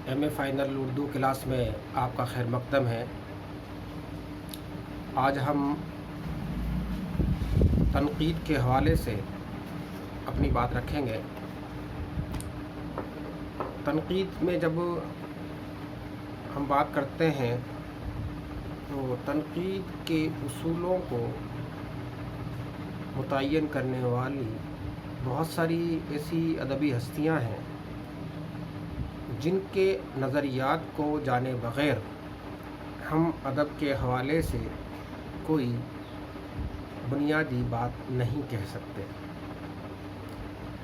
M A final Urdu class میں آپ کا خیر مقدم ہے۔ آج ہم تنقید کے حوالے سے اپنی بات رکھیں گے۔ تنقید میں جب ہم بات کرتے ہیں تو تنقید کے اصولوں کو متعین کرنے والی بہت ساری ایسی ادبی ہستیاں ہیں جن کے نظریات کو جانے بغیر ہم ادب کے حوالے سے کوئی بنیادی بات نہیں کہہ سکتے۔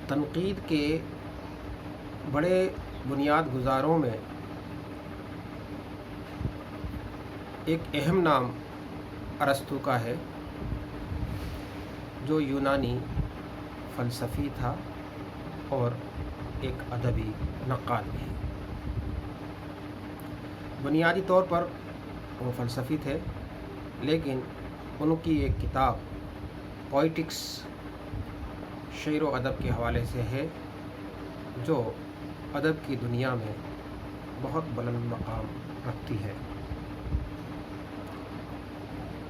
تنقید کے بڑے بنیاد گزاروں میں ایک اہم نام ارسطو کا ہے، جو یونانی فلسفی تھا اور ایک ادبی نقاد بھی۔ بنیادی طور پر وہ فلسفی تھے، لیکن ان کی ایک کتاب پوئٹکس شعر و ادب کے حوالے سے ہے، جو ادب کی دنیا میں بہت بلند مقام رکھتی ہے۔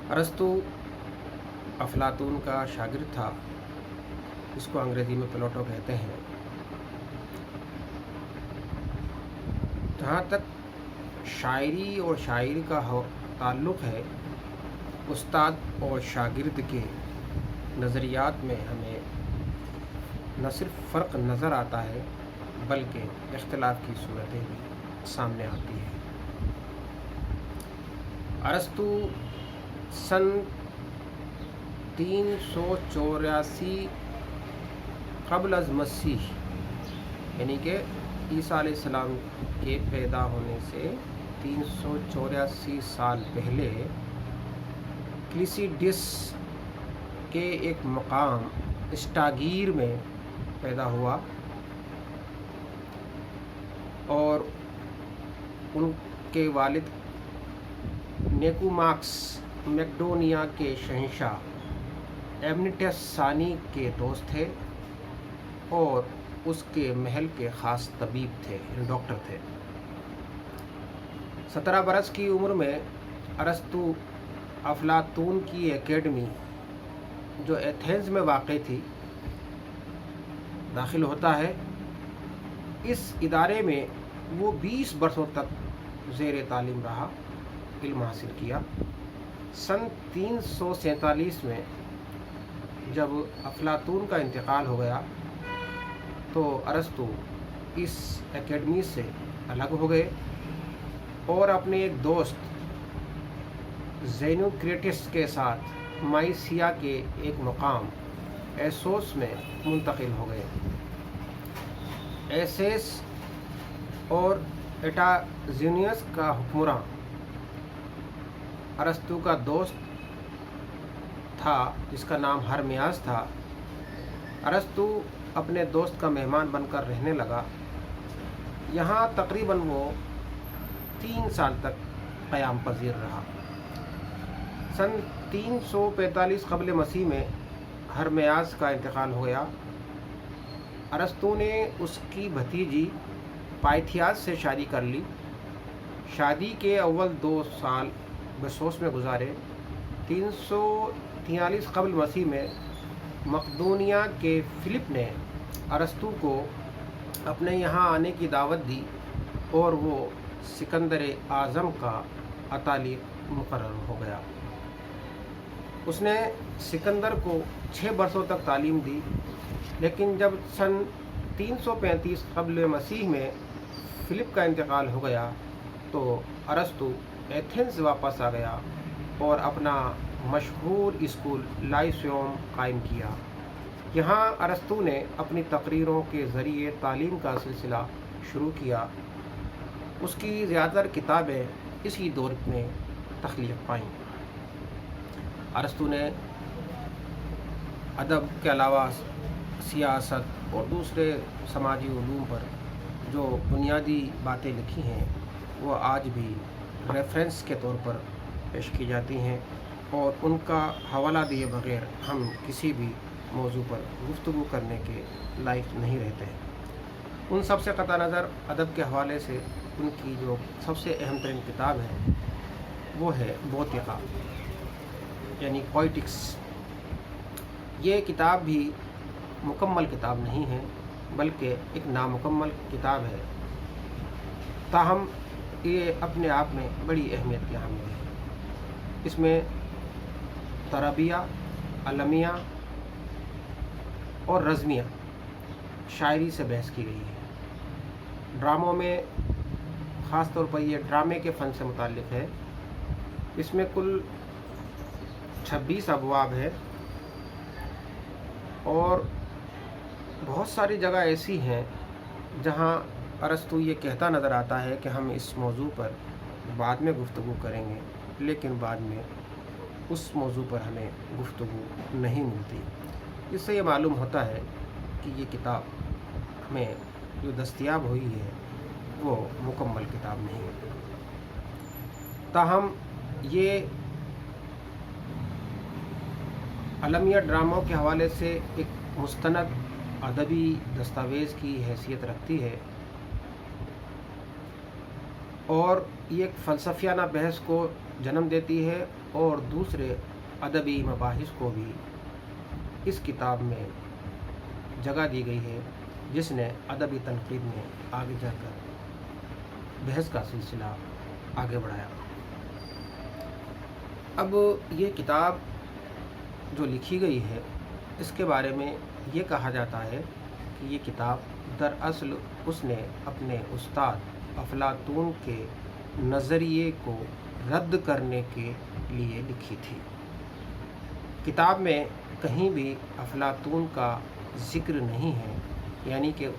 ارسطو افلاطون کا شاگرد تھا، اس کو انگریزی میں پلیٹو کہتے ہیں۔ جہاں تک شاعری اور شاعری کا تعلق ہے، استاد اور شاگرد کے نظریات میں ہمیں نہ صرف فرق نظر آتا ہے بلکہ اختلاف کی صورتیں بھی سامنے آتی ہیں۔ ارسطو سن 384 قبل از مسیح، یعنی کہ عیسیٰ علیہ السلام کے پیدا ہونے سے 384 سال پہلے کلیسیڈس کے ایک مقام اسٹاگیر میں پیدا ہوا، اور ان کے والد نیکوماکس میکڈونیا کے شہنشاہ ایمنیٹس ثانی کے دوست تھے اور اس کے محل کے خاص طبیب تھے، ڈاکٹر تھے۔ 17 برس کی عمر میں ارسطو افلاطون کی اکیڈمی، جو ایتھنز میں واقع تھی، داخل ہوتا ہے۔ اس ادارے میں وہ 20 برسوں تک زیر تعلیم رہا، علم حاصل کیا۔ سن 347 میں جب افلاطون کا انتقال ہو گیا تو ارسطو اس اکیڈمی سے الگ ہو گئے اور اپنے ایک دوست زینوکریٹس کے ساتھ مائسیا کے ایک مقام ایسوس میں منتقل ہو گئے۔ ایسیس اور ایٹازینیوس کا حکمراں ارسطو کا دوست تھا، جس کا نام ہرمیاس تھا۔ ارسطو اپنے دوست کا مہمان بن کر رہنے لگا۔ یہاں تقریباً وہ 3 سال تک قیام پذیر رہا۔ سن 345 قبل مسیح میں ہرمیاس کا انتقال ہو گیا۔ ارسطو نے اس کی بھتیجی پائتھیاس سے شادی کر لی۔ شادی کے اول 2 سال بسوس میں گزارے۔ 343 قبل مسیح میں مقدونیہ کے فلپ نے ارسطو کو اپنے یہاں آنے کی دعوت دی اور وہ سکندر اعظم کا اتالی مقرر ہو گیا۔ اس نے سکندر کو 6 برسوں تک تعلیم دی، لیکن جب سن 335 قبل مسیح میں فلپ کا انتقال ہو گیا تو ارسطو ایتھنز واپس آ گیا اور اپنا مشہور اسکول لائسیوم قائم کیا۔ یہاں ارسطو نے اپنی تقریروں کے ذریعے تعلیم کا سلسلہ شروع کیا۔ اس کی زیادہ تر کتابیں اسی دور میں تخلیق پائیں۔ ارسطو نے ادب کے علاوہ سیاست اور دوسرے سماجی علوم پر جو بنیادی باتیں لکھی ہیں، وہ آج بھی ریفرنس کے طور پر پیش کی جاتی ہیں، اور ان کا حوالہ دیے بغیر ہم کسی بھی موضوع پر گفتگو کرنے کے لائق نہیں رہتے ہیں۔ ان سب سے قطع نظر ادب کے حوالے سے ان کی جو سب سے اہم ترین کتاب ہے وہ ہے بوتقہ یعنی پوئٹکس۔ یہ کتاب بھی مکمل کتاب نہیں ہے بلکہ ایک نامکمل کتاب ہے، تاہم یہ اپنے آپ میں بڑی اہمیت کی حامل ہے۔ اس میں طربیہ، علمیہ اور رزمیہ شاعری سے بحث کی گئی ہے۔ ڈراموں میں خاص طور پر یہ ڈرامے کے فن سے متعلق ہے۔ اس میں کل 26 ابواب ہے اور بہت ساری جگہ ایسی ہیں جہاں ارسطو یہ کہتا نظر آتا ہے کہ ہم اس موضوع پر بعد میں گفتگو کریں گے، لیکن بعد میں اس موضوع پر ہمیں گفتگو نہیں ملتی۔ اس سے یہ معلوم ہوتا ہے کہ یہ کتاب ہمیں جو دستیاب ہوئی ہے وہ مکمل کتاب نہیں ہے۔ تاہم یہ علمیہ ڈراموں کے حوالے سے ایک مستند ادبی دستاویز کی حیثیت رکھتی ہے اور یہ ایک فلسفیانہ بحث کو جنم دیتی ہے اور دوسرے ادبی مباحث کو بھی اس کتاب میں جگہ دی گئی ہے، جس نے ادبی تنقید میں آگے جا کر بحث کا سلسلہ آگے بڑھایا۔ اب یہ کتاب جو لکھی گئی ہے اس کے بارے میں یہ کہا جاتا ہے کہ یہ کتاب دراصل اس نے اپنے استاد افلاطون کے نظریے کو رد کرنے کے لیے لکھی تھی۔ کتاب میں کہیں بھی افلاطون کا ذکر نہیں ہے، یعنی کہ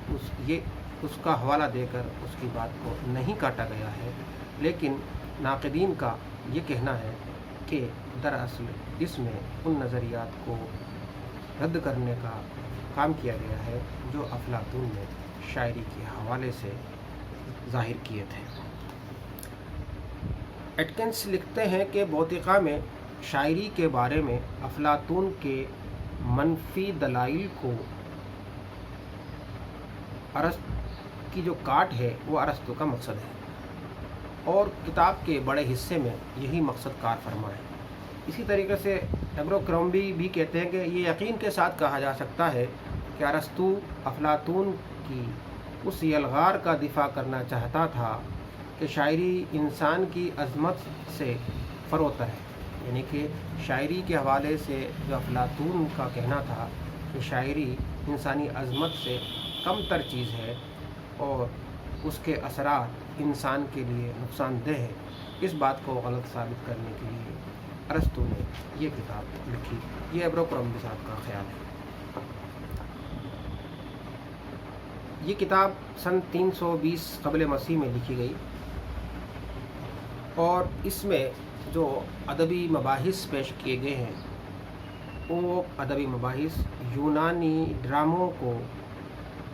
اس کا حوالہ دے کر اس کی بات کو نہیں کاٹا گیا ہے، لیکن ناقدین کا یہ کہنا ہے کہ دراصل اس میں ان نظریات کو رد کرنے کا کام کیا گیا ہے جو افلاطون نے شاعری کے حوالے سے ظاہر کیے تھے۔ ایٹکنس لکھتے ہیں کہ بوتقہ میں شاعری کے بارے میں افلاطون کے منفی دلائل کو ارسطو کی جو کاٹ ہے وہ ارسطو کا مقصد ہے اور کتاب کے بڑے حصے میں یہی مقصد کار فرما ہے۔ اسی طریقے سے ایبروکرومبی بھی کہتے ہیں کہ یہ یقین کے ساتھ کہا جا سکتا ہے کہ ارسطو افلاطون کی اس یلغار کا دفاع کرنا چاہتا تھا کہ شاعری انسان کی عظمت سے فروتر ہے، یعنی کہ شاعری کے حوالے سے جو افلاطون کا کہنا تھا کہ شاعری انسانی عظمت سے کم تر چیز ہے اور اس کے اثرات انسان کے لیے نقصان دہ ہے، اس بات کو غلط ثابت کرنے کے لیے ارسطو نے یہ کتاب لکھی۔ یہ ایبروکرومبی صاحب کا خیال ہے۔ یہ کتاب سن 320 قبل مسیح میں لکھی گئی اور اس میں جو ادبی مباحث پیش کیے گئے ہیں وہ ادبی مباحث یونانی ڈراموں کو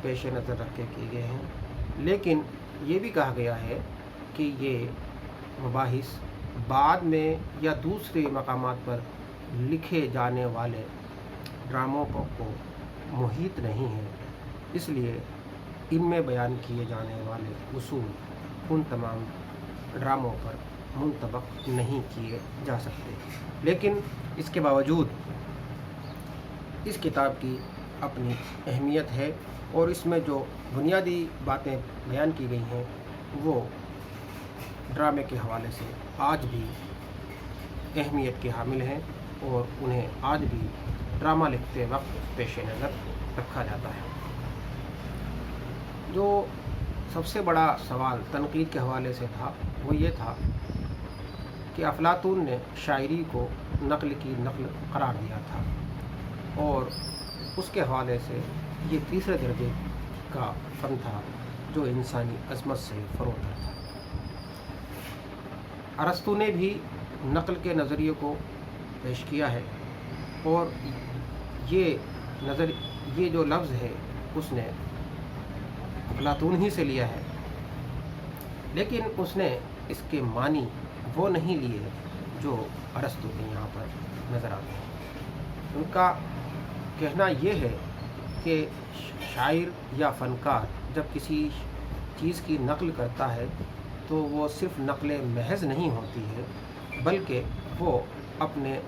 پیش نظر رکھ کے کیے گئے ہیں، لیکن یہ بھی کہا گیا ہے کہ یہ مباحث بعد میں یا دوسرے مقامات پر لکھے جانے والے ڈراموں کو محیط نہیں ہے، اس لیے ان میں بیان کیے جانے والے اصول ان تمام ڈراموں پر منطبق نہیں کیے جا سکتے۔ لیکن اس کے باوجود اس کتاب کی اپنی اہمیت ہے اور اس میں جو بنیادی باتیں بیان کی گئی ہیں وہ ڈرامے کے حوالے سے آج بھی اہمیت کے حامل ہیں اور انہیں آج بھی ڈرامہ لکھتے وقت پیش نظر رکھا جاتا ہے۔ جو سب سے بڑا سوال تنقید کے حوالے سے تھا وہ یہ تھا کہ افلاطون نے شاعری کو نقل کی نقل قرار دیا تھا اور اس کے حوالے سے یہ تیسرے درجے کا فن تھا جو انسانی عظمت سے فروتر تھا۔ ارسطو نے بھی نقل کے نظریے کو پیش کیا ہے اور یہ جو لفظ ہے اس نے افلاطون ہی سے لیا ہے، لیکن اس نے اس کے معنی وہ نہیں لیے جو ارسطو کے یہاں پر نظر آتے ہیں۔ ان کا کہنا یہ ہے کہ شاعر یا فنکار جب کسی چیز کی نقل کرتا ہے تو وہ صرف نقل محض نہیں ہوتی ہے، بلکہ وہ اپنے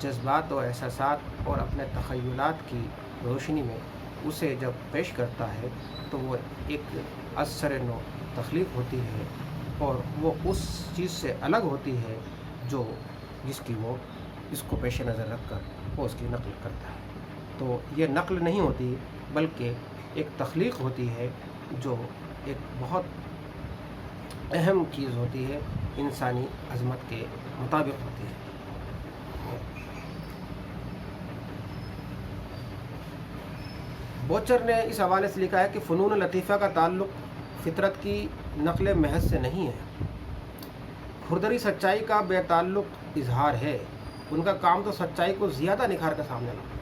جذبات و احساسات اور اپنے تخیلات کی روشنی میں اسے جب پیش کرتا ہے تو وہ ایک اثر نو تخلیق ہوتی ہے، اور وہ اس چیز سے الگ ہوتی ہے جس کی وہ اس کو پیش نظر رکھ کر وہ اس کی نقل کرتا ہے۔ تو یہ نقل نہیں ہوتی بلکہ ایک تخلیق ہوتی ہے جو ایک بہت اہم چیز ہوتی ہے، انسانی عظمت کے مطابق ہوتی ہے۔ بوچر نے اس حوالے سے لکھا ہے کہ فنون لطیفہ کا تعلق فطرت کی نقل محض سے نہیں ہے، کھردری سچائی کا بے تعلق اظہار ہے۔ ان کا کام تو سچائی کو زیادہ نکھار کر سامنے لانا،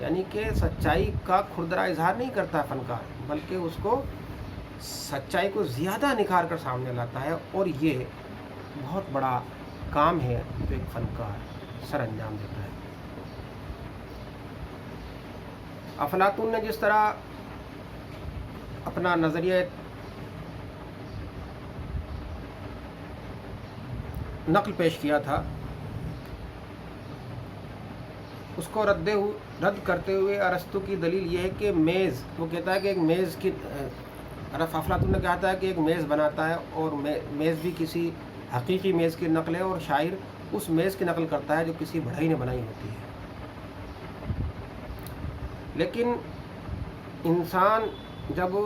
یعنی کہ سچائی کا کھردرا اظہار نہیں کرتا فنکار، بلکہ اس کو سچائی کو زیادہ نکھار کر سامنے لاتا ہے، اور یہ بہت بڑا کام ہے جو ایک فنکار سر انجام دیتا ہے۔ افلاطون نے جس طرح اپنا نظریہ نقل پیش کیا تھا، اس کو رد کرتے ہوئے ارسطو کی دلیل یہ ہے کہ میز، وہ کہتا ہے کہ ایک میز کی افلاطون نے کہا تھا کہ ایک میز بناتا ہے، اور میز بھی کسی حقیقی میز کی نقل ہے، اور شاعر اس میز کی نقل کرتا ہے جو کسی بڑھئی نے بنائی ہوتی ہے۔ لیکن انسان جب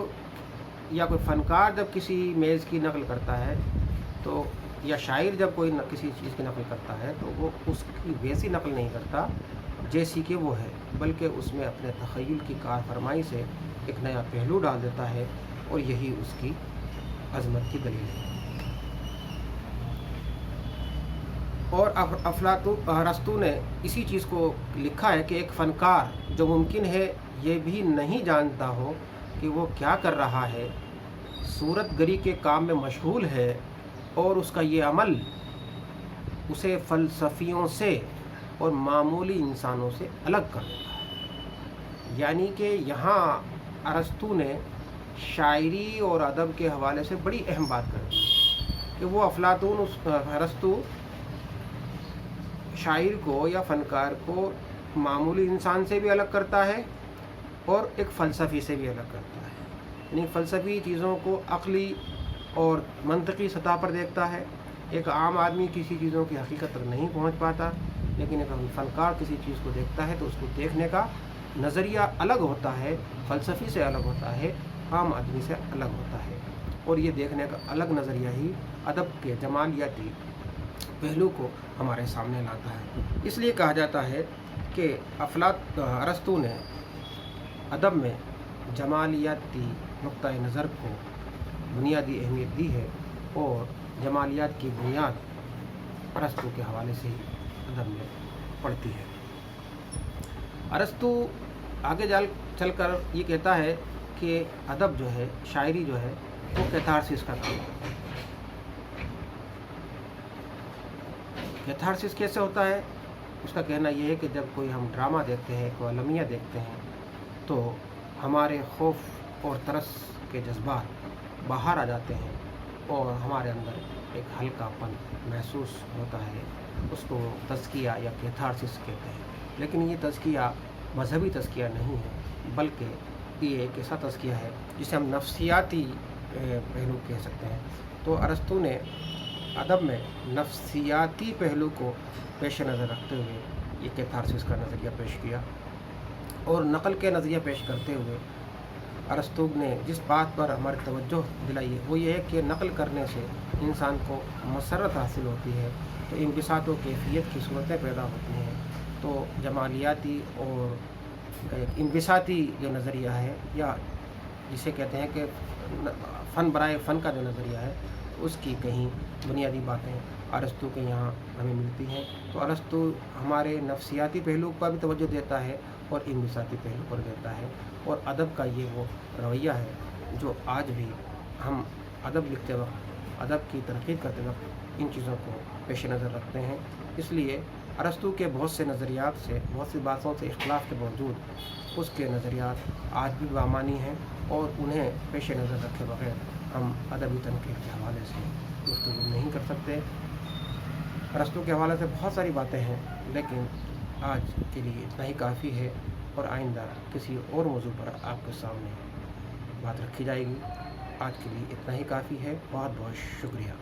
یا کوئی فنکار جب کسی میز کی نقل کرتا ہے تو، یا شاعر جب کوئی کسی چیز کی نقل کرتا ہے تو وہ اس کی ویسی نقل نہیں کرتا جیسی کہ وہ ہے، بلکہ اس میں اپنے تخیل کی کار فرمائی سے ایک نیا پہلو ڈال دیتا ہے، اور یہی اس کی عظمت کی دلیل ہے۔ اور ارسطو نے اسی چیز کو لکھا ہے کہ ایک فنکار جو ممکن ہے یہ بھی نہیں جانتا ہو کہ وہ کیا کر رہا ہے، صورت گری کے کام میں مشغول ہے، اور اس کا یہ عمل اسے فلسفیوں سے اور معمولی انسانوں سے الگ کر دیتا ہے۔ یعنی کہ یہاں ارسطو نے شاعری اور ادب کے حوالے سے بڑی اہم بات کر دی کہ وہ ارسطو شاعر کو یا فنکار کو معمولی انسان سے بھی الگ کرتا ہے اور ایک فلسفی سے بھی الگ کرتا ہے۔ یعنی فلسفی چیزوں کو عقلی اور منطقی سطح پر دیکھتا ہے، ایک عام آدمی کسی چیزوں کی حقیقت تک نہیں پہنچ پاتا، لیکن ایک فنکار کسی چیز کو دیکھتا ہے تو اس کو دیکھنے کا نظریہ الگ ہوتا ہے، فلسفی سے الگ ہوتا ہے، عام آدمی سے الگ ہوتا ہے، اور یہ دیکھنے کا الگ نظریہ ہی ادب کے جمالیاتی پہلو کو ہمارے سامنے لاتا ہے۔ اس لیے کہا جاتا ہے کہ ارسطو نے ادب میں جمالیاتی نقطۂ نظر کو بنیادی اہمیت دی ہے، اور جمالیات کی بنیاد ارسطو کے حوالے سے ہی ادب میں پڑتی ہے۔ ارسطو آگے چل کر یہ کہتا ہے کہ ادب جو ہے، شاعری جو ہے، وہ کیتھارسس کا کام ہے۔ کیتھارسس کیسے ہوتا ہے؟ اس کا کہنا یہ ہے کہ جب کوئی ہم ڈرامہ دیکھتے ہیں، کوئی المیہ دیکھتے ہیں، تو ہمارے خوف اور ترس کے جذبات باہر آ جاتے ہیں، اور ہمارے اندر ایک ہلکا پن محسوس ہوتا ہے۔ اس کو تزکیہ یا کیتھارسس کہتے ہیں۔ لیکن یہ تزکیہ مذہبی تزکیہ نہیں ہے، بلکہ یہ ایک ایسا تزکیہ ہے جسے ہم نفسیاتی پہلو کہہ سکتے ہیں۔ تو ارسطو نے ادب میں نفسیاتی پہلو کو پیش نظر رکھتے ہوئے یہ کیتھارسس کا نظریہ پیش کیا، اور نقل کے نظریہ پیش کرتے ہوئے ارسطو نے جس بات پر ہماری توجہ دلائی ہے وہ یہ ہے کہ نقل کرنے سے انسان کو مسرت حاصل ہوتی ہے، تو انبساط و کیفیت کی صورتیں پیدا ہوتی ہیں۔ تو جمالیاتی اور انبساطی جو نظریہ ہے، یا جسے کہتے ہیں کہ فن برائے فن کا جو نظریہ ہے، اس کی کہیں بنیادی باتیں ارسطو کے یہاں ہمیں ملتی ہیں۔ تو ارسطو ہمارے نفسیاتی پہلو پر بھی توجہ دیتا ہے اور انبساطی پہلو پر دیتا ہے، اور ادب کا یہ وہ رویہ ہے جو آج بھی ہم ادب لکھتے وقت، ادب کی تنقید کرتے وقت ان چیزوں کو پیش نظر رکھتے ہیں۔ اس لیے ارسطو کے بہت سے نظریات سے، بہت سی باتوں سے اختلاف کے باوجود اس کے نظریات آج بھی بامانی ہیں، اور انہیں پیش نظر رکھے بغیر ہم ادبی تنقید کے حوالے سے گفتگو نہیں کر سکتے۔ ارسطو کے حوالے سے بہت ساری باتیں ہیں، لیکن آج کے لیے اتنا ہی کافی ہے، اور آئندہ کسی اور موضوع پر آپ کے سامنے بات رکھی جائے گی۔ آج کے لیے اتنا ہی کافی ہے۔ بہت بہت شکریہ۔